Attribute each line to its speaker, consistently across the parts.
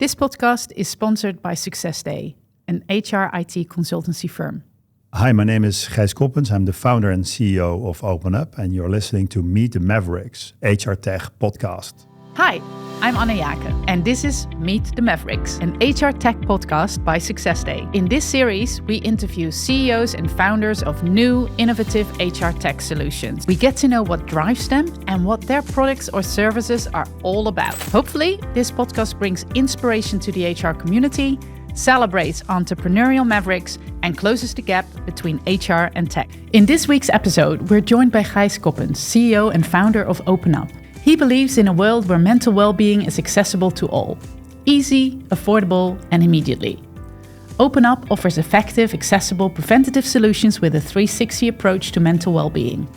Speaker 1: This podcast is sponsored by SuccessDay, an HR IT consultancy firm.
Speaker 2: Hi, my name is Gijs Coppens. I'm the founder and CEO of OpenUp, and you're listening to Meet the Mavericks, HR Tech podcast.
Speaker 1: Hi, I'm Anne Jaakke, and this is Meet the Mavericks, an HR Tech podcast by SuccessDay. In this series, we interview CEOs and founders of new, innovative HR tech solutions. We get to know what drives them and what their products or services are all about. Hopefully, this podcast brings inspiration to the HR community, celebrates entrepreneurial mavericks, and closes the gap between HR and tech. In this week's episode, we're joined by Gijs Coppens, CEO and founder of OpenUp. He believes in a world where mental well-being is accessible to all, easy, affordable, and immediately. OpenUp offers effective, accessible, preventative solutions with a 360 approach to mental well-being,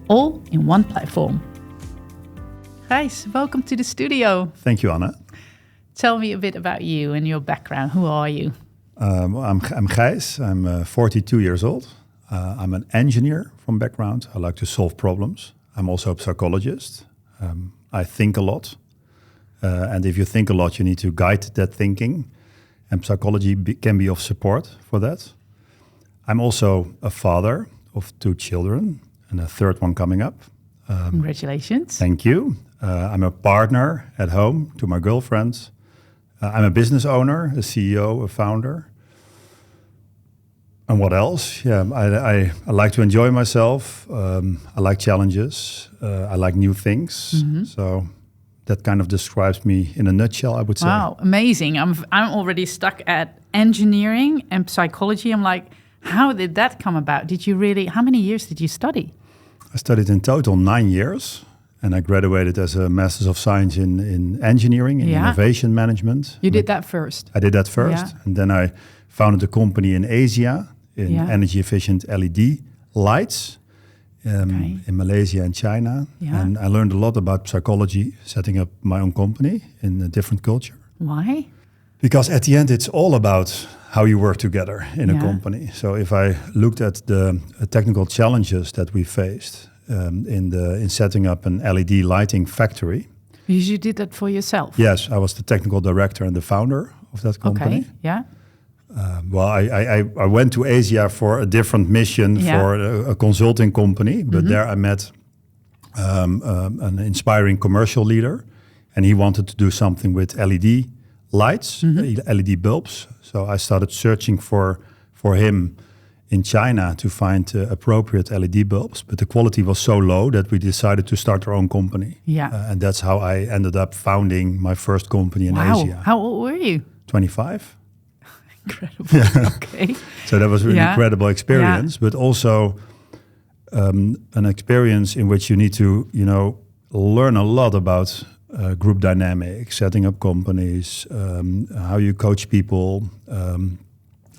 Speaker 1: all in one platform. Gijs, welcome to the studio.
Speaker 2: Thank you, Anna.
Speaker 1: Tell me a bit about you and your background. Who are you?
Speaker 2: I'm Gijs. I'm 42 years old. I'm an engineer from background. I like to solve problems. I'm also a psychologist. I think a lot. And if you think a lot, you need to guide that thinking. And psychology can be of support for that. I'm also a father of 2 children and a third one coming up.
Speaker 1: Congratulations.
Speaker 2: Thank you. I'm a partner at home to my girlfriend. I'm a business owner, a CEO, a founder. And what else? Yeah, I like to enjoy myself. I like challenges. I like new things. Mm-hmm. So that kind of describes me in a nutshell, I would say.
Speaker 1: Wow, amazing. I'm already stuck at engineering and psychology. I'm like, how did that come about? How many years did you study?
Speaker 2: I studied in total 9 years. And I graduated as a Master's of Science in Engineering and Innovation Management.
Speaker 1: You did that first?
Speaker 2: I did that first. Yeah. And then I founded a company in Asia in energy-efficient LED lights in Malaysia and China. Yeah. And I learned a lot about psychology, setting up my own company in a different culture.
Speaker 1: Why?
Speaker 2: Because at the end, it's all about how you work together in a company. So if I looked at the technical challenges that we faced, in setting up an LED lighting factory.
Speaker 1: You did that for yourself?
Speaker 2: Yes, I was the technical director and the founder of that company.
Speaker 1: Okay, yeah.
Speaker 2: Well, I went to Asia for a different mission for a consulting company, but there I met an inspiring commercial leader, and he wanted to do something with LED lights, LED bulbs. So I started searching for him in China to find appropriate LED bulbs, but the quality was so low that we decided to start our own company. Yeah, and that's how I ended up founding my first company in Asia.
Speaker 1: How old were you?
Speaker 2: 25.
Speaker 1: Incredible. Yeah. Okay.
Speaker 2: So that was an incredible experience, but also an experience in which you need to, learn a lot about group dynamics, setting up companies, how you coach people.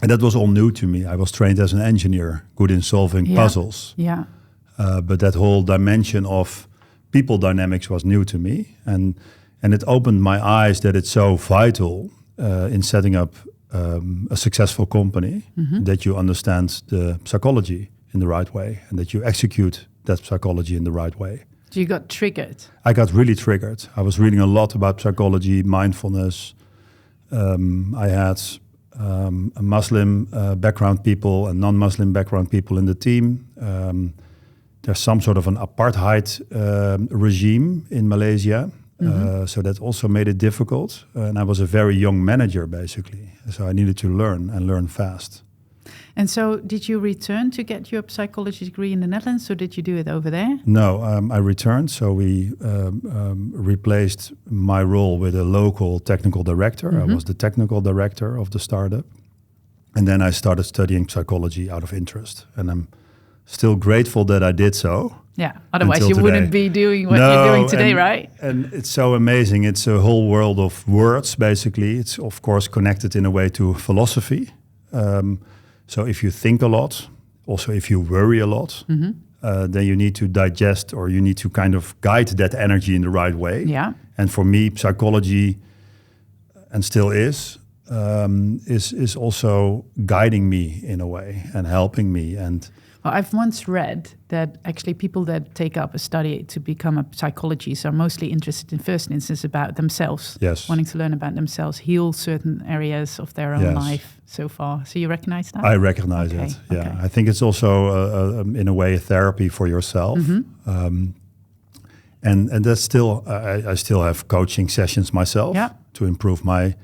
Speaker 2: And that was all new to me. I was trained as an engineer, good in solving puzzles. Yeah. But that whole dimension of people dynamics was new to me. And it opened my eyes that it's so vital in setting up a successful company that you understand the psychology in the right way and that you execute that psychology in the right way.
Speaker 1: So you got triggered? I
Speaker 2: got really triggered. I was reading a lot about psychology, mindfulness. I had a Muslim background people and non-Muslim background people in the team. There's some sort of an apartheid regime in Malaysia. So that also made it difficult. And I was a very young manager, basically. So I needed to learn fast.
Speaker 1: And so did you return to get your psychology degree in the Netherlands, or did you do it over there?
Speaker 2: No, I returned. So we replaced my role with a local technical director. I was the technical director of the startup. And then I started studying psychology out of interest. And I'm still grateful that I did so.
Speaker 1: Yeah, otherwise you wouldn't be doing what you're doing today, right?
Speaker 2: And it's so amazing. It's a whole world of words, basically. It's, of course, connected in a way to philosophy. So if you think a lot, also if you worry a lot, then you need to digest or you need to kind of guide that energy in the right way. Yeah. And for me, psychology, and still is also guiding me in a way and helping me. And
Speaker 1: Well, I've once read that actually people that take up a study to become a psychologist are mostly interested in first instance about themselves, wanting to learn about themselves, heal certain areas of their own life so far. So you recognize that?
Speaker 2: I recognize it, yeah. Okay. I think it's also, in a way, a therapy for yourself. And that's still, I still have coaching sessions myself to improve my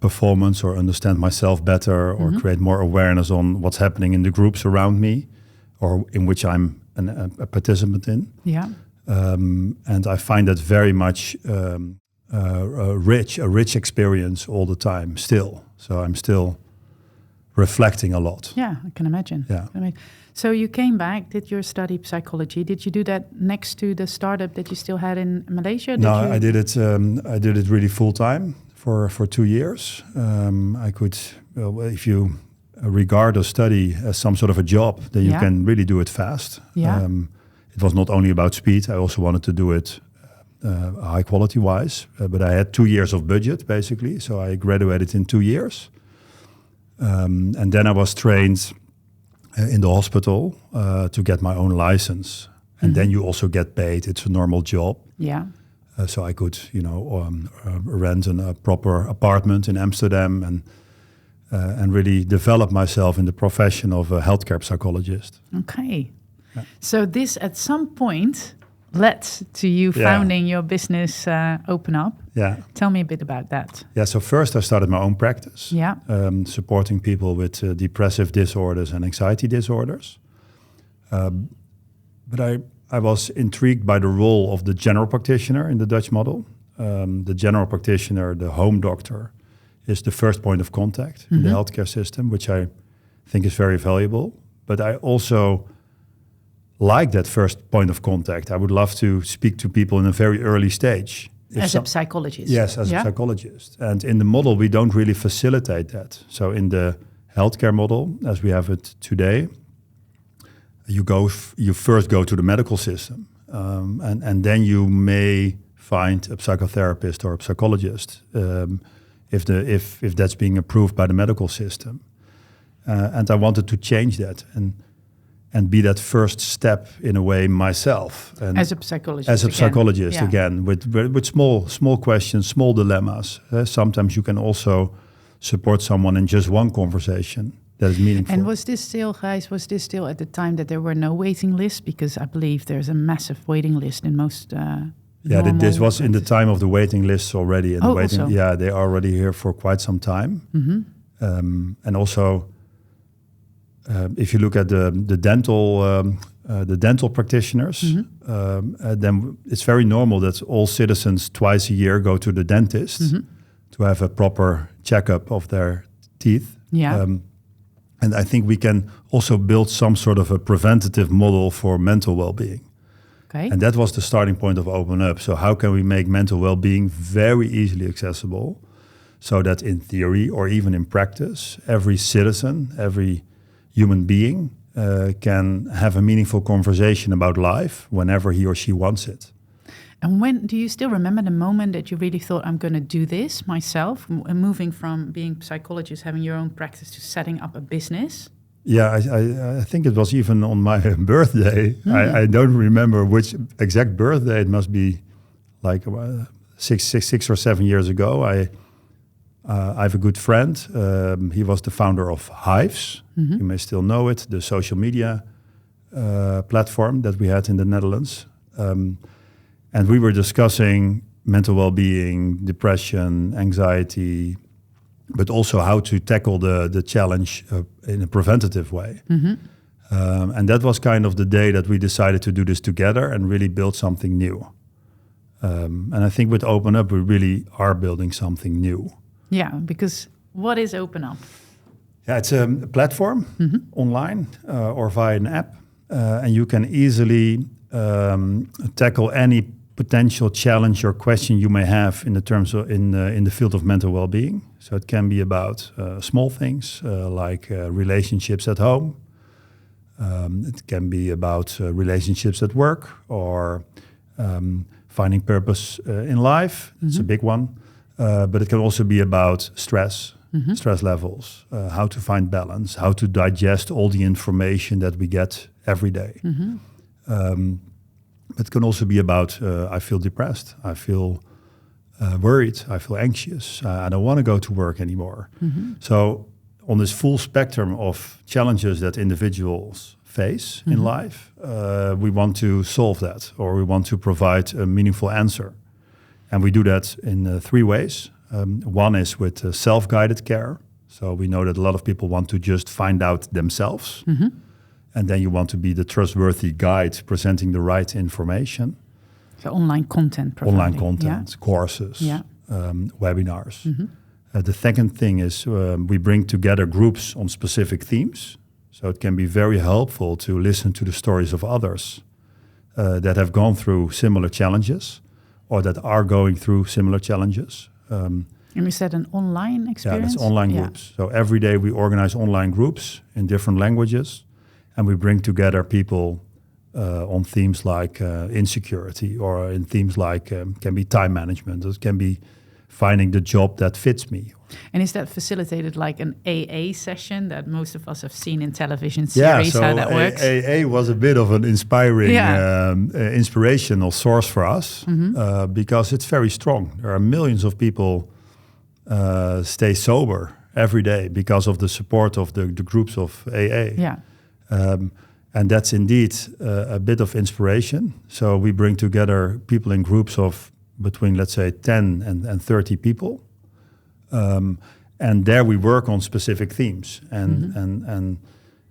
Speaker 2: performance or understand myself better or create more awareness on what's happening in the groups around me or in which I'm a participant in.
Speaker 1: Yeah.
Speaker 2: And I find that very much a rich experience all the time still. So I'm still reflecting a lot.
Speaker 1: Yeah, I can imagine.
Speaker 2: Yeah.
Speaker 1: So you came back, did your study psychology. Did you do that next to the startup that you still had in Malaysia?
Speaker 2: I did it. I did it really full time for 2 years. I could, if you regard a study as some sort of a job, then you can really do it fast.
Speaker 1: Yeah.
Speaker 2: It was not only about speed. I also wanted to do it high quality wise. But I had 2 years of budget basically, so I graduated in 2 years. And then I was trained in the hospital to get my own license. And then you also get paid. It's a normal job.
Speaker 1: Yeah.
Speaker 2: So I could, rent a proper apartment in Amsterdam and really develop myself in the profession of a healthcare psychologist.
Speaker 1: Okay. Yeah. So this at some point led to you founding your business, OpenUp.
Speaker 2: Yeah.
Speaker 1: Tell me a bit about that.
Speaker 2: Yeah, so first I started my own practice, supporting people with depressive disorders and anxiety disorders. But I was intrigued by the role of the general practitioner in the Dutch model. The general practitioner, the home doctor, is the first point of contact in the healthcare system, which I think is very valuable. But I also like that first point of contact. I would love to speak to people in a very early stage.
Speaker 1: As a psychologist?
Speaker 2: Yes, as a psychologist. And in the model, we don't really facilitate that. So in the healthcare model, as we have it today, you first go to the medical system, and then you may find a psychotherapist or a psychologist if that's being approved by the medical system. And I wanted to change that and be that first step in a way myself. And
Speaker 1: as a psychologist.
Speaker 2: As a psychologist again, with small questions, small dilemmas. Sometimes you can also support someone in just one conversation that is meaningful.
Speaker 1: And was this still, Gijs, at the time that there were no waiting lists? Because I believe there's a massive waiting list in most
Speaker 2: this was in the time of the waiting lists already. And
Speaker 1: also.
Speaker 2: Yeah, they're already here for quite some time. And also, if you look at the dental practitioners, then it's very normal that all citizens twice a year go to the dentist to have a proper checkup of their teeth.
Speaker 1: Yeah.
Speaker 2: And I think we can also build some sort of a preventative model for mental well-being.
Speaker 1: Okay.
Speaker 2: And that was the starting point of OpenUp. So how can we make mental well-being very easily accessible so that in theory or even in practice, every citizen, every human being can have a meaningful conversation about life whenever he or she wants it.
Speaker 1: And when do you still remember the moment that you really thought, I'm going to do this myself, moving from being a psychologist, having your own practice, to setting up a business?
Speaker 2: Yeah, I think it was even on my birthday. I don't remember which exact birthday. It must be like 6 or 7 years ago. I have a good friend. He was the founder of Hives. You may still know it, the social media platform that we had in the Netherlands. And we were discussing mental well-being, depression, anxiety, but also how to tackle the challenge in a preventative way. And that was kind of the day that we decided to do this together and really build something new. And I think with OpenUp, we really are building something new.
Speaker 1: Yeah, because what is OpenUp?
Speaker 2: Yeah, it's a platform online or via an app. And you can easily tackle any potential challenge or question you may have in the terms of in the field of mental well-being. So it can be about small things like relationships at home. It can be about relationships at work or finding purpose in life. It's a big one. But it can also be about stress, stress levels, how to find balance, how to digest all the information that we get every day. It can also be about, I feel depressed, I feel worried, I feel anxious, I don't want to go to work anymore. So on this full spectrum of challenges that individuals face in life, we want to solve that, or we want to provide a meaningful answer. And we do that in 3 ways. One is with self-guided care. So we know that a lot of people want to just find out themselves. And then you want to be the trustworthy guide presenting the right information.
Speaker 1: So online content providing.
Speaker 2: Online content, courses, webinars. The second thing is we bring together groups on specific themes. So it can be very helpful to listen to the stories of others that have gone through similar challenges or that are going through similar challenges.
Speaker 1: And is that an online experience?
Speaker 2: Yeah, that's online groups. So every day we organize online groups in different languages, and we bring together people on themes like insecurity, or in themes like can be time management, it can be finding the job that fits me.
Speaker 1: And is that facilitated like an AA session that most of us have seen in television series, how that works?
Speaker 2: AA was a bit of an inspiring, inspirational source for us because it's very strong. There are millions of people stay sober every day because of the support of the groups of AA.
Speaker 1: Yeah.
Speaker 2: And that's indeed a bit of inspiration. So we bring together people in groups of between, let's say, 10 and 30 people. And there we work on specific themes. And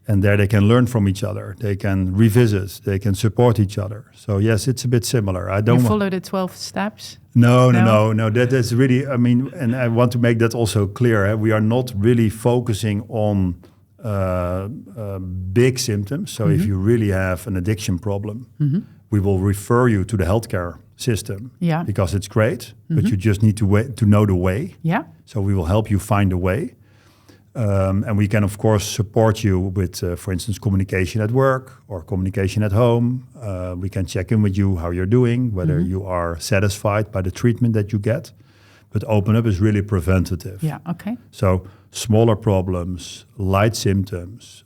Speaker 2: there they can learn from each other. They can revisit. They can support each other. So yes, it's a bit similar. I don't
Speaker 1: follow the 12 steps?
Speaker 2: No. That is really, I mean, and I want to make that also clear. We are not really focusing on big symptoms. So if you really have an addiction problem, we will refer you to the healthcare system because it's great, but you just need to know the way. Yeah. So we will help you find a way. And we can, of course, support you with, for instance, communication at work or communication at home. We can check in with you how you're doing, whether you are satisfied by the treatment that you get. But OpenUp is really preventative.
Speaker 1: Yeah, okay.
Speaker 2: So smaller problems, light symptoms,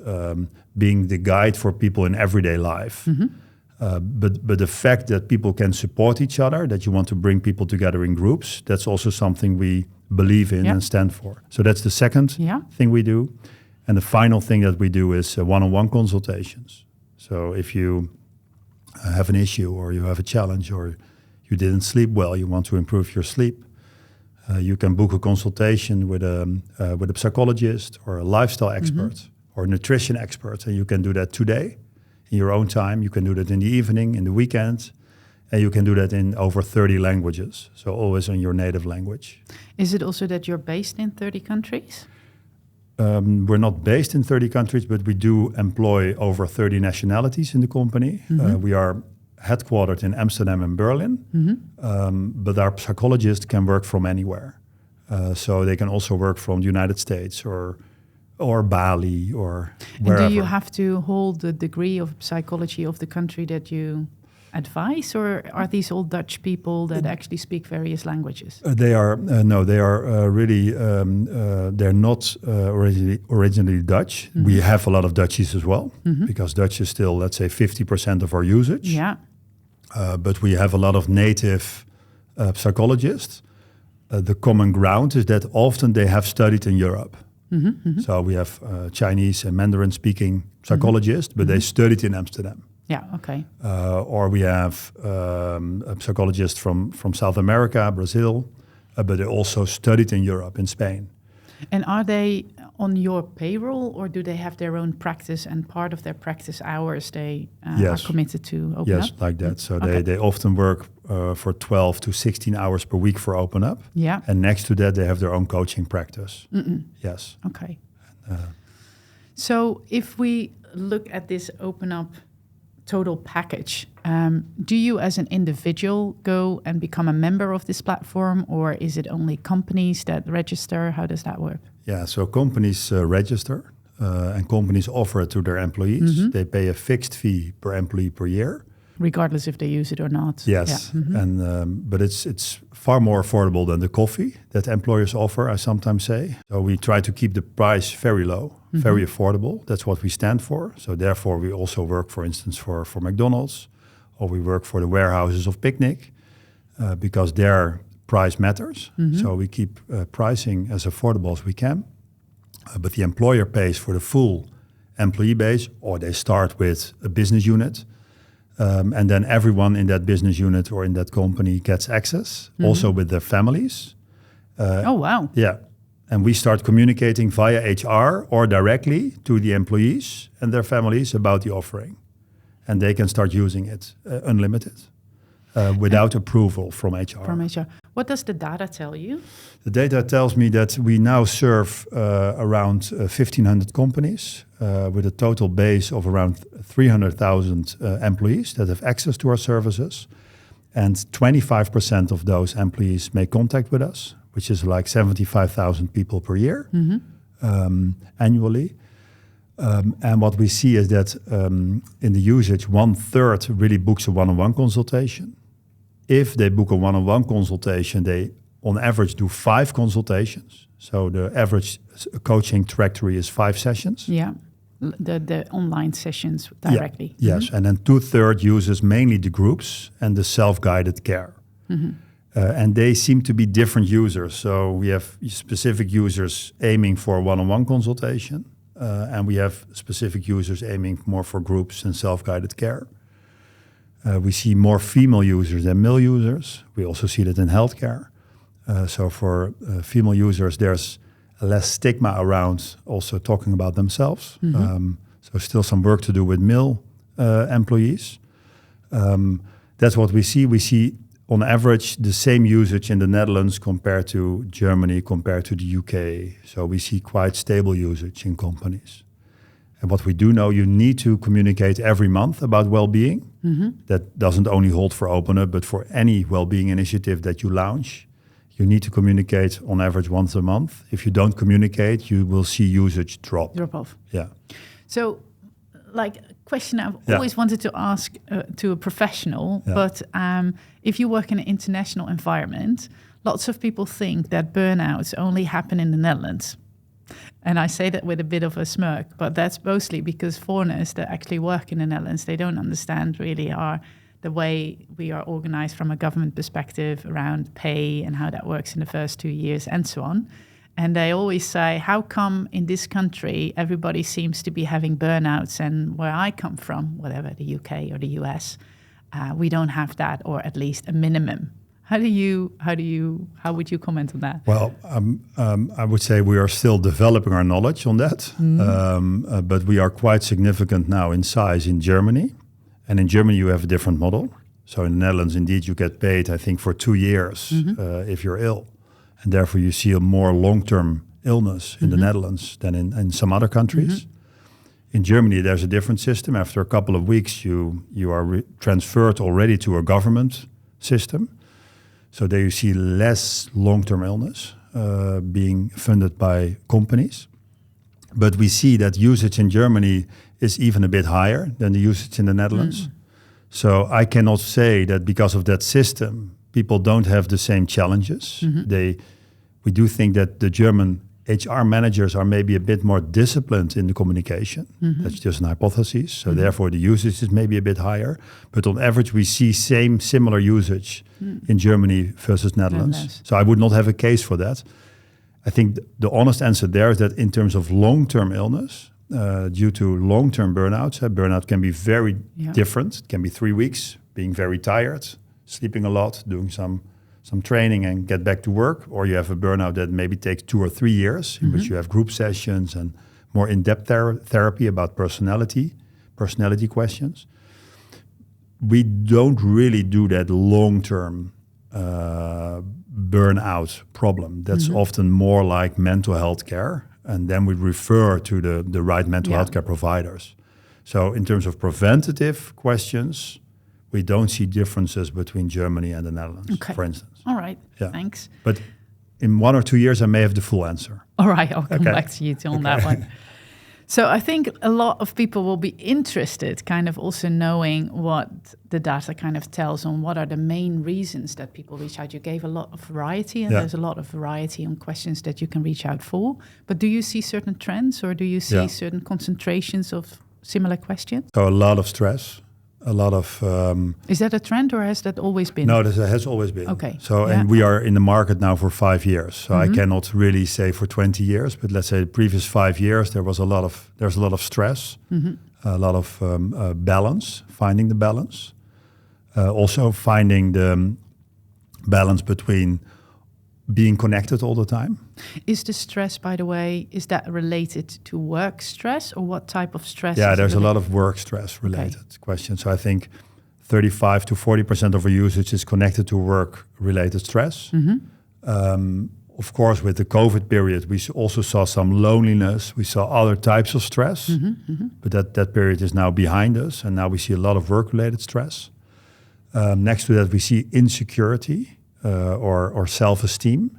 Speaker 2: being the guide for people in everyday life. But the fact that people can support each other, that you want to bring people together in groups, that's also something we believe in and stand for. So that's the second thing we do. And the final thing that we do is one-on-one consultations. So if you have an issue or you have a challenge or you didn't sleep well, you want to improve your sleep, you can book a consultation with a psychologist or a lifestyle expert or a nutrition expert, and you can do that today in your own time. You can do that in the evening, in the weekend, and you can do that in over 30 languages, so always in your native language.
Speaker 1: Is it also that you're based in 30 countries?
Speaker 2: We're not based in 30 countries, but we do employ over 30 nationalities in the company. We are headquartered in Amsterdam and Berlin, but our psychologists can work from anywhere. So they can also work from the United States or Bali or wherever.
Speaker 1: And do you have to hold the degree of psychology of the country that you advise, or are these all Dutch people that actually speak various languages?
Speaker 2: They are really they're not originally Dutch. We have a lot of Dutchies as well because Dutch is still, let's say, 50% of our usage.
Speaker 1: Yeah.
Speaker 2: But we have a lot of native psychologists. The common ground is that often they have studied in Europe. So we have Chinese and Mandarin-speaking psychologists, but they studied in Amsterdam.
Speaker 1: Yeah, okay.
Speaker 2: Or we have a psychologist from South America, Brazil, but they also studied in Europe, in Spain.
Speaker 1: And are they on your payroll, or do they have their own practice, and part of their practice hours they are committed to OpenUp?
Speaker 2: Yes, like that. So they often work for 12 to 16 hours per week for OpenUp. Yeah. And next to that, they have their own coaching practice. Yes.
Speaker 1: Okay. So if we look at this OpenUp total package, do you as an individual go and become a member of this platform, or is it only companies that register? How does that work?
Speaker 2: Yeah, so companies register and companies offer it to their employees. They pay a fixed fee per employee per year.
Speaker 1: regardless if they use it or not.
Speaker 2: Yes, and but it's far more affordable than the coffee that employers offer, I sometimes say. So we try to keep the price very low, very affordable. That's what we stand for. So therefore we also work, for instance, for McDonald's, or we work for the warehouses of Picnic, because their price matters. So we keep pricing as affordable as we can. But the employer pays for the full employee base, or they start with a business unit. And then everyone in that business unit or in that company gets access, also with their families.
Speaker 1: Oh, wow.
Speaker 2: Yeah. And we start communicating via HR or directly to the employees and their families about the offering. And they can start using it unlimited without approval from HR.
Speaker 1: From HR. What does the data tell you?
Speaker 2: The data tells me that we now serve around 1,500 companies with a total base of around 300,000 employees that have access to our services. And 25% of those employees make contact with us, which is like 75,000 people per year annually. And what we see is that in the usage, 1/3 really books a one-on-one consultation. If they book a one-on-one consultation, they on average do 5 consultations. So the average coaching trajectory is 5 sessions.
Speaker 1: Yeah, the online sessions directly.
Speaker 2: Yeah. Yes, and then 2/3 uses mainly the groups and the self-guided care. And they seem to be different users. So we have specific users aiming for one-on-one consultation. And we have specific users aiming more for groups and self-guided care. We see more female users than male users. We also see that in healthcare. So for female users, there's less stigma around also talking about themselves. So still some work to do with male employees. That's what we see. We see on average the same usage in the Netherlands compared to Germany, compared to the UK. So we see quite stable usage in companies. And what we do know, you need to communicate every month about well-being. That doesn't only hold for OpenUp, but for any well-being initiative that you launch. You need to communicate on average once a month. If you don't communicate, you will see usage drop off. Yeah.
Speaker 1: So, like a question I've always wanted to ask to a professional, but if you work in an international environment, lots of people think that burnouts only happen in the Netherlands. And I say that with a bit of a smirk, but that's mostly because foreigners that actually work in the Netherlands, they don't understand really the way we are organized from a government perspective around pay and how that works in the first 2 years and so on. And they always say, how come in this country everybody seems to be having burnouts, and where I come from, whatever, the UK or the US, we don't have that, or at least a minimum. How would you comment on that?
Speaker 2: Well, I would say we are still developing our knowledge on that, but we are quite significant now in size in Germany. And in Germany, you have a different model. So in the Netherlands, indeed, you get paid, I think, for 2 years if you're ill. And therefore, you see a more long-term illness in the Netherlands than in some other countries. In Germany, there's a different system. After a couple of weeks, you are transferred already to a government system. So there you see less long-term illness being funded by companies. But we see that usage in Germany is even a bit higher than the usage in the Netherlands. So I cannot say that because of that system, people don't have the same challenges. We do think that the German HR managers are maybe a bit more disciplined in the communication. That's just an hypothesis. So therefore the usage is maybe a bit higher. But on average, we see similar usage in Germany versus Netherlands. So I would not have a case for that. I think the honest answer there is that in terms of long-term illness, due to long-term burnouts, burnout can be very different. It can be 3 weeks, being very tired, sleeping a lot, doing some training and get back to work. Or you have a burnout that maybe takes 2 or 3 years, in which you have group sessions and more in-depth therapy about personality questions. We don't really do that long-term burnout problem. That's often more like mental health care. And then we refer to the right mental health care providers. So in terms of preventative questions, we don't see differences between Germany and the Netherlands, for instance.
Speaker 1: All right, thanks.
Speaker 2: But in 1 or 2 years, I may have the full answer.
Speaker 1: All right, I'll come back to you on that one. So I think a lot of people will be interested, kind of also knowing what the data kind of tells on what are the main reasons that people reach out. You gave a lot of variety, and there's a lot of variety on questions that you can reach out for. But do you see certain trends, or do you see certain concentrations of similar questions?
Speaker 2: So a lot of stress, a lot of...
Speaker 1: Is that a trend, or has that always been?
Speaker 2: No, that has always been.
Speaker 1: Okay.
Speaker 2: So, and we are in the market now for 5 years. So I cannot really say for 20 years, but let's say the previous 5 years, there's a lot of stress, a lot of balance, finding the balance. Also finding the balance between being connected all the time.
Speaker 1: Is the stress, by the way, is that related to work stress, or what type of stress?
Speaker 2: Yeah, there's a lot of work stress related questions. So I think 35 to 40% of our usage is connected to work related stress. Of course, with the COVID period, we also saw some loneliness. We saw other types of stress, but that period is now behind us, and now we see a lot of work related stress. Next to that, we see insecurity. Or self-esteem,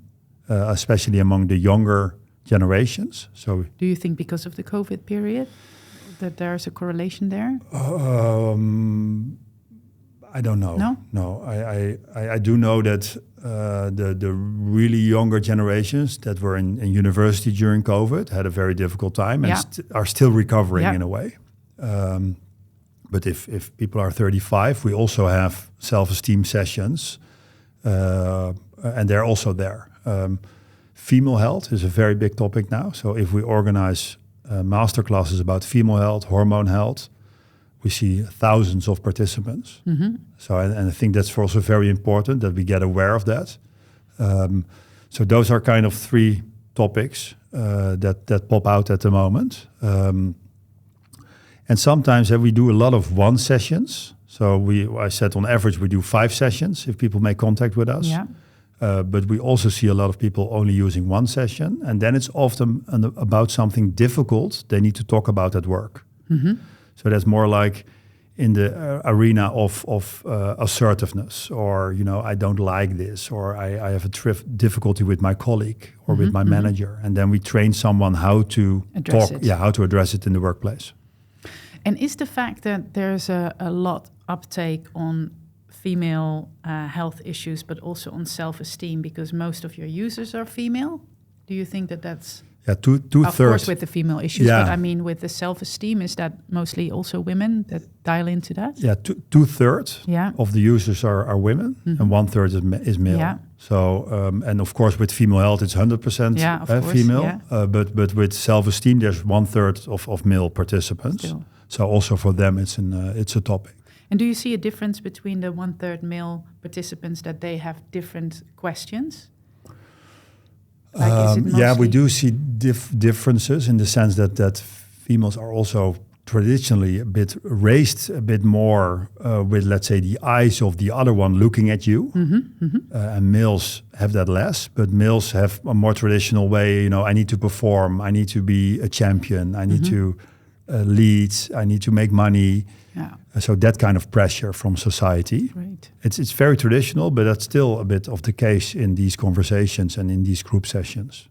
Speaker 2: especially among the younger generations. So,
Speaker 1: do you think because of the COVID period that there's a correlation there?
Speaker 2: I don't know. No. I do know that the really younger generations that were in university during COVID had a very difficult time and are still recovering in a way. But if people are 35, we also have self-esteem sessions. And they're also there. Female health is a very big topic now. So if we organize masterclasses about female health, hormone health, we see thousands of participants. So and I think that's also very important that we get aware of that. So those are kind of 3 topics that pop out at the moment. And sometimes we do a lot of one sessions. So I said on average we do 5 sessions if people make contact with us. But we also see a lot of people only using 1 session. And then it's often about something difficult they need to talk about at work. So that's more like in the arena of assertiveness, or, I don't like this, or I have a difficulty with my colleague or with my manager. And then we train someone how to how to address it in the workplace.
Speaker 1: And is the fact that there's a lot uptake on female health issues, but also on self-esteem, because most of your users are female? Do you think that that's...
Speaker 2: two-thirds.
Speaker 1: Of course, with the female issues, but I mean, with the self-esteem, is that mostly also women that dial into that? Yeah,
Speaker 2: two-thirds of the users are women, and 1/3 is male. Yeah. So, and of course, with female health, it's 100% female. But with self-esteem, there's 1/3 of male participants. Still. So also for them, it's a topic.
Speaker 1: And do you see a difference between the 1/3 male participants, that they have different questions?
Speaker 2: We do see differences in the sense that females are also traditionally raised a bit more with, let's say, the eyes of the other one looking at you. And males have that less, but males have a more traditional way, I need to perform, I need to be a champion, I need to lead, I need to make money. So that kind of pressure from society. Right. It's very traditional, but that's still a bit of the case in these conversations and in these group sessions.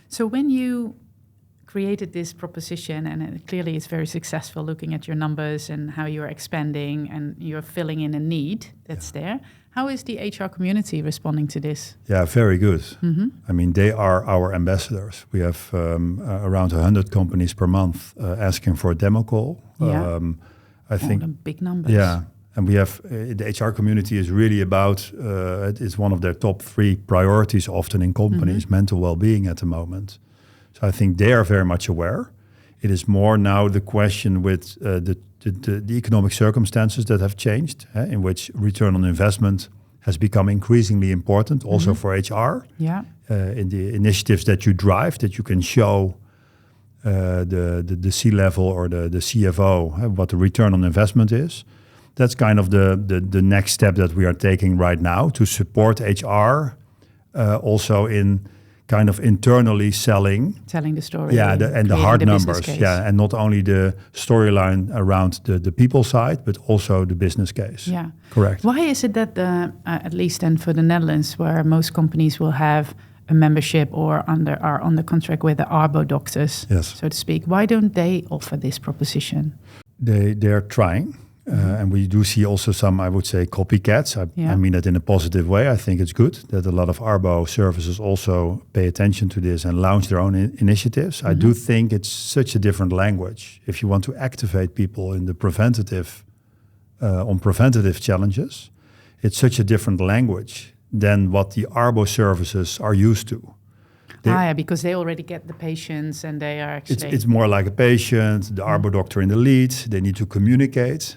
Speaker 1: So when you created this proposition, and clearly it's very successful looking at your numbers and how you're expanding and you're filling in a need that's there, how is the HR community responding to this? Yeah,
Speaker 2: very good. I mean, they are our ambassadors. We have around 100 companies per month asking for a demo call. I think
Speaker 1: big numbers.
Speaker 2: Yeah, and we have the HR community is really about. It's one of their top 3 priorities often in companies, mental well-being at the moment. So I think they are very much aware. It is more now the question with the economic circumstances that have changed, in which return on investment has become increasingly important, also for HR. Yeah, in the initiatives that you drive, that you can show. The C-level or the CFO, what the return on investment is. That's kind of the next step that we are taking right now to support HR, also in kind of internally selling
Speaker 1: the story.
Speaker 2: And the hard numbers. And not only the storyline around the people side, but also the business case. Yeah, correct.
Speaker 1: Why is it that at least then for the Netherlands, where most companies will have a membership or are under contract with the Arbo doctors, so to speak. Why don't they offer this proposition?
Speaker 2: They're trying. And we do see also some, I would say, copycats. I mean that in a positive way. I think it's good that a lot of Arbo services also pay attention to this and launch their own initiatives. I do think it's such a different language. If you want to activate people in the preventative, on preventative challenges, it's such a different language than what the Arbo services are used to.
Speaker 1: Because they already get the patients and they are actually...
Speaker 2: It's more like a patient, the Arbo doctor in the lead. They need to communicate.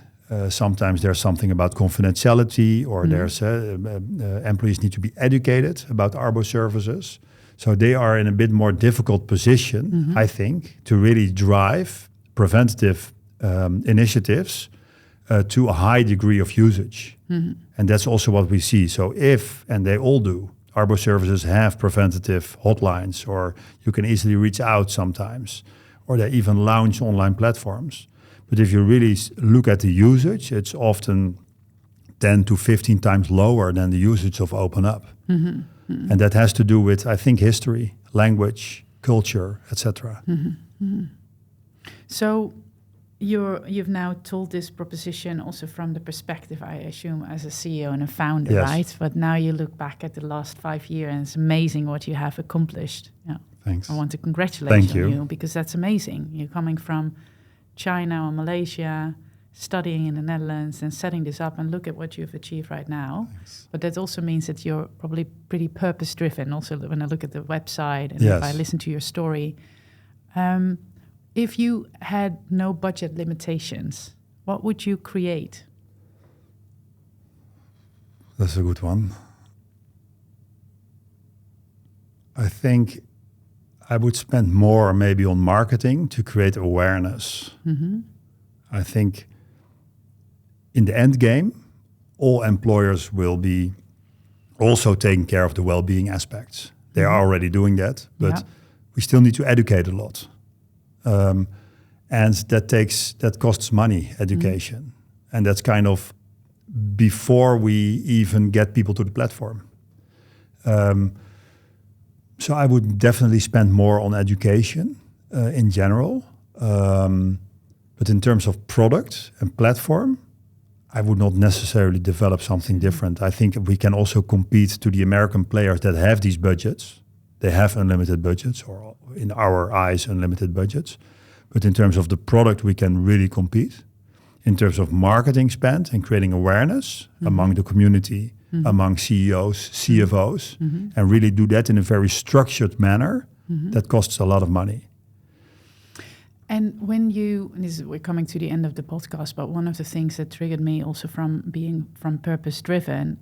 Speaker 2: Sometimes there's something about confidentiality, or there's employees need to be educated about Arbo services. So they are in a bit more difficult position, I think, to really drive preventative initiatives to a high degree of usage. And that's also what we see. So and they all do, Arbo services have preventative hotlines, or you can easily reach out sometimes, or they even launch online platforms. But if you really look at the usage, it's often 10 to 15 times lower than the usage of OpenUp. And that has to do with, I think, history, language, culture, etc.
Speaker 1: So you've now told this proposition also from the perspective, I assume, as a CEO and a founder, right? But now you look back at the last 5 years, and it's amazing what you have accomplished. Yeah.
Speaker 2: Thanks.
Speaker 1: I want to congratulate you because that's amazing. You're coming from China or Malaysia, studying in the Netherlands and setting this up, and look at what you've achieved right now.
Speaker 2: Thanks.
Speaker 1: But that also means that you're probably pretty purpose-driven. Also, when I look at the website and if I listen to your story, if you had no budget limitations, what would you create?
Speaker 2: That's a good one. I think I would spend more maybe on marketing to create awareness. I think in the end game, all employers will be also taking care of the well-being aspects. They are already doing that, but we still need to educate a lot. And that costs money, education. And that's kind of before we even get people to the platform. So I would definitely spend more on education in general. But in terms of product and platform, I would not necessarily develop something different. I think we can also compete to the American players that have these budgets. They have unlimited budgets, or in our eyes, unlimited budgets. But in terms of the product, we can really compete. In terms of marketing spend and creating awareness among the community, among CEOs, CFOs, and really do that in a very structured manner, that costs a lot of money.
Speaker 1: And we're coming to the end of the podcast, but one of the things that triggered me also from being from purpose-driven,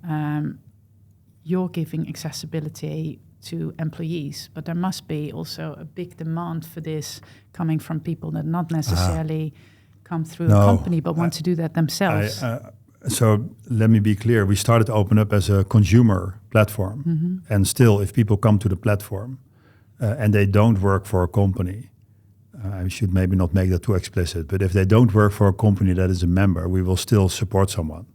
Speaker 1: you're giving accessibility to employees, but there must be also a big demand for this coming from people that not necessarily come through a company, but want to do that themselves.
Speaker 2: So let me be clear. We started OpenUp as a consumer platform. And still, if people come to the platform and they don't work for a company, I should maybe not make that too explicit, but if they don't work for a company that is a member, we will still support someone.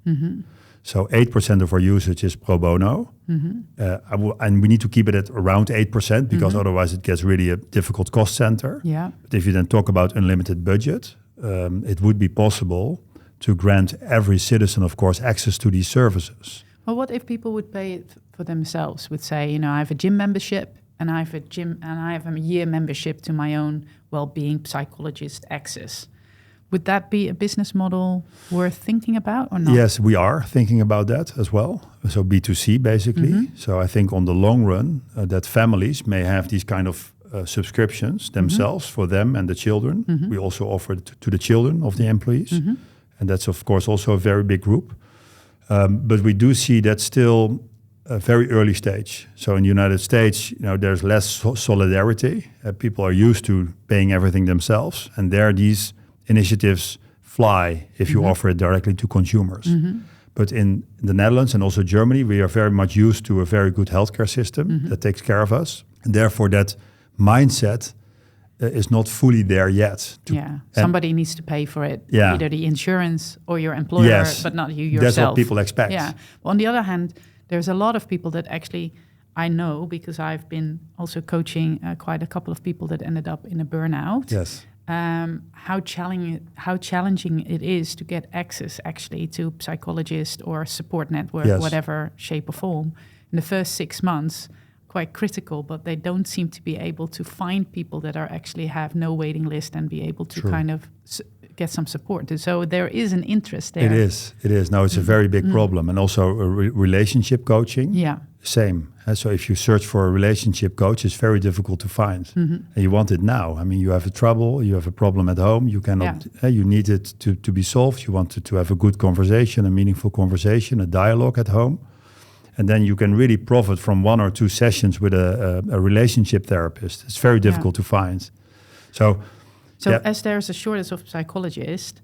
Speaker 2: So 8% of our usage is pro bono. And we need to keep it at around 8% because otherwise it gets really a difficult cost center. But if you then talk about unlimited budget, it would be possible to grant every citizen, of course, access to these services.
Speaker 1: Well, what if people would pay it for themselves? Would say, I have a gym membership, and I have a year membership to my own well-being psychologist access. Would that be a business model worth thinking about or not?
Speaker 2: Yes, we are thinking about that as well. So B2C, basically. So I think on the long run, that families may have these kind of subscriptions themselves for them and the children. We also offer it to the children of the employees. And that's, of course, also a very big group. But we do see that still a very early stage. So in the United States, there's less solidarity. People are used to paying everything themselves. And there these initiatives fly if you offer it directly to consumers. But in the Netherlands and also Germany, we are very much used to a very good healthcare system that takes care of us. And therefore that mindset is not fully there yet.
Speaker 1: Somebody needs to pay for it, either the insurance or your employer, but not you yourself.
Speaker 2: That's what people expect.
Speaker 1: Well, on the other hand, there's a lot of people that actually I know because I've been also coaching quite a couple of people that ended up in a burnout.
Speaker 2: Yes.
Speaker 1: How challenging it is to get access actually to psychologist or support network, whatever shape or form. In the first 6 months, quite critical, but they don't seem to be able to find people that are actually have no waiting list and be able to kind of get some support. So there is an interest there.
Speaker 2: It is. Now it's a very big problem. And also relationship coaching.
Speaker 1: Yeah.
Speaker 2: Same. So if you search for a relationship coach, it's very difficult to find. And you want it now. I mean, you have a trouble, you have a problem at home, you cannot, you need it to be solved. You want to have a good conversation, a meaningful conversation, a dialogue at home. And then you can really profit from 1 or 2 sessions with a relationship therapist. It's very difficult to find. So
Speaker 1: as there's a shortage of psychologists,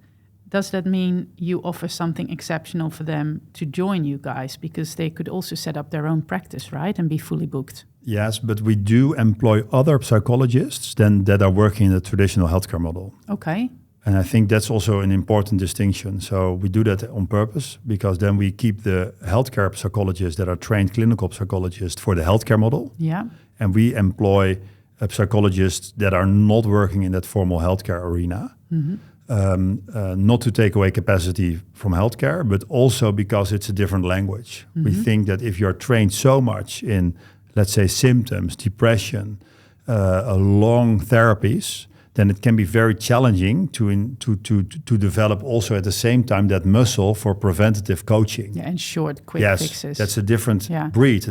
Speaker 1: does that mean you offer something exceptional for them to join you guys? Because they could also set up their own practice, right? And be fully booked.
Speaker 2: Yes, but we do employ other psychologists that are working in the traditional healthcare model.
Speaker 1: Okay.
Speaker 2: And I think that's also an important distinction. So we do that on purpose because then we keep the healthcare psychologists that are trained clinical psychologists for the healthcare model.
Speaker 1: Yeah.
Speaker 2: And we employ psychologists that are not working in that formal healthcare arena. Not to take away capacity from healthcare, but also because it's a different language. We think that if you're trained so much in, let's say, symptoms, depression, long therapies, then it can be very challenging to develop also at the same time that muscle for preventative coaching.
Speaker 1: Yeah, and short, quick fixes.
Speaker 2: Yes, that's a different breed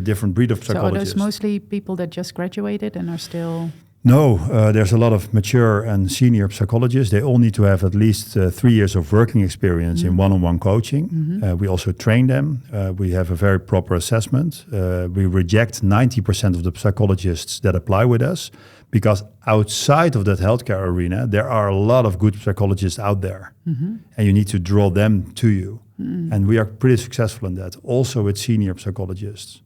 Speaker 2: of psychologists.
Speaker 1: So are those mostly people that just graduated and are still...
Speaker 2: No, there's a lot of mature and senior psychologists. They all need to have at least 3 years of working experience in one-on-one coaching. We also train them. We have a very proper assessment. We reject 90% of the psychologists that apply with us because outside of that healthcare arena, there are a lot of good psychologists out there. And you need to draw them to you. And we are pretty successful in that, also with senior psychologists.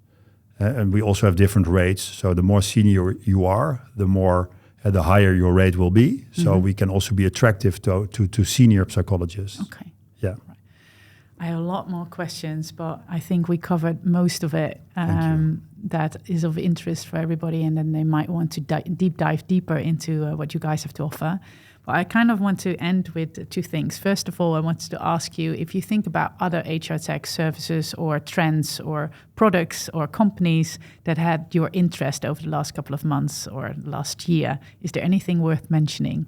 Speaker 2: And we also have different rates. So the more senior you are, the higher your rate will be. So we can also be attractive to senior psychologists.
Speaker 1: Okay.
Speaker 2: Yeah.
Speaker 1: Right. I have a lot more questions, but I think we covered most of it that is of interest for everybody. And then they might want to deep dive deeper into what you guys have to offer. But I kind of want to end with 2 things. First of all, I wanted to ask you if you think about other HR tech services or trends or products or companies that had your interest over the last couple of months or last year. Is there anything worth mentioning?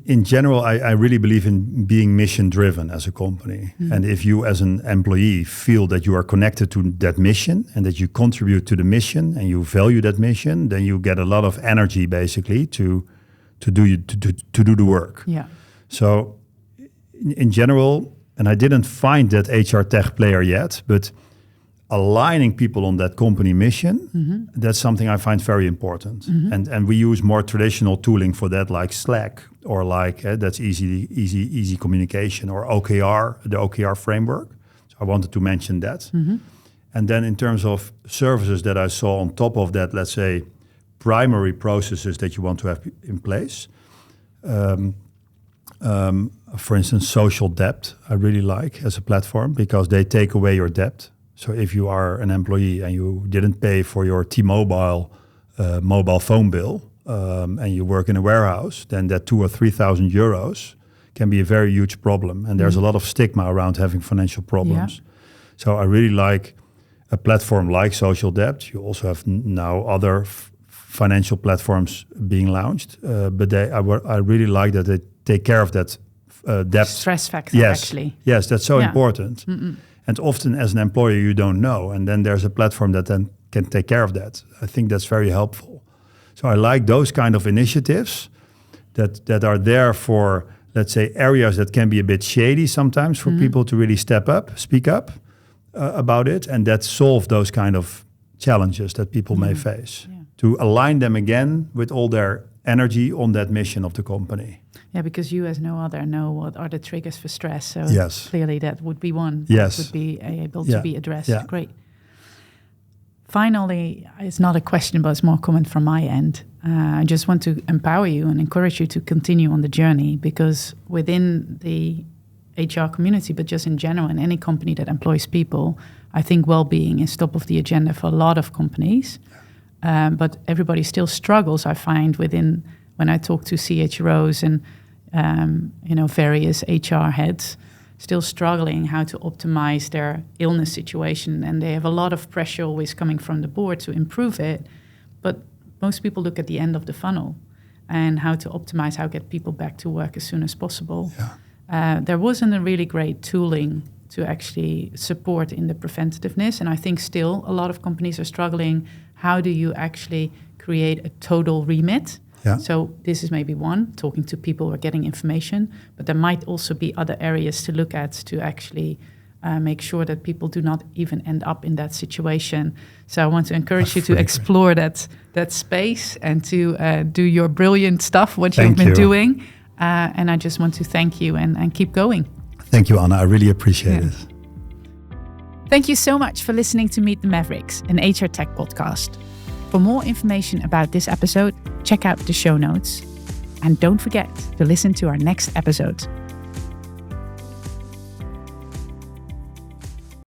Speaker 2: In general, I really believe in being mission-driven as a company. And if you as an employee feel that you are connected to that mission and that you contribute to the mission and you value that mission, then you get a lot of energy basically to do the work.
Speaker 1: Yeah.
Speaker 2: So in general, and I didn't find that HR tech player yet, but aligning people on that company mission, that's something I find very important. And we use more traditional tooling for that, like Slack or like that's easy communication or OKR, the OKR framework. So I wanted to mention that. And then in terms of services that I saw on top of that, let's say primary processes that you want to have in place. For instance, social debt, I really like as a platform because they take away your debt. So if you are an employee and you didn't pay for your T-Mobile mobile phone bill and you work in a warehouse, then that 2,000 or 3,000 euros can be a very huge problem. And there's a lot of stigma around having financial problems. Yeah. So I really like a platform like Social Debt. You also have now other financial platforms being launched, but I really like that they take care of that debt.
Speaker 1: Stress factor, actually.
Speaker 2: Yes, that's so important. And often as an employer, you don't know. And then there's a platform that then can take care of that. I think that's very helpful. So I like those kind of initiatives that are there for, let's say, areas that can be a bit shady sometimes for people to really speak up about it. And that solve those kind of challenges that people may face. Yeah. To align them again with all their energy on that mission of the company.
Speaker 1: Yeah, because you as no other know what are the triggers for stress. So clearly that would be one
Speaker 2: that
Speaker 1: would be able to be addressed. Yeah. Great. Finally, it's not a question, but it's more comment from my end. I just want to empower you and encourage you to continue on the journey because within the HR community, but just in general, in any company that employs people, I think well-being is top of the agenda for a lot of companies. But everybody still struggles, I find, when I talk to CHROs and various HR heads, still struggling how to optimize their illness situation. And they have a lot of pressure always coming from the board to improve it. But most people look at the end of the funnel and how to optimize, how to get people back to work as soon as possible. Yeah. There wasn't a really great tooling to actually support in the preventativeness. And I think still a lot of companies are struggling. How do you actually create a total remit? Yeah. So this is maybe one, talking to people or getting information, but there might also be other areas to look at to actually make sure that people do not even end up in that situation. So I want to encourage you to explore that space and to do your brilliant stuff, what you've been doing. And I just want to thank you and keep going.
Speaker 2: Thank you, Anna. I really appreciate it.
Speaker 1: Thank you so much for listening to Meet the Mavericks, an HR Tech podcast. For more information about this episode, check out the show notes. And don't forget to listen to our next episode.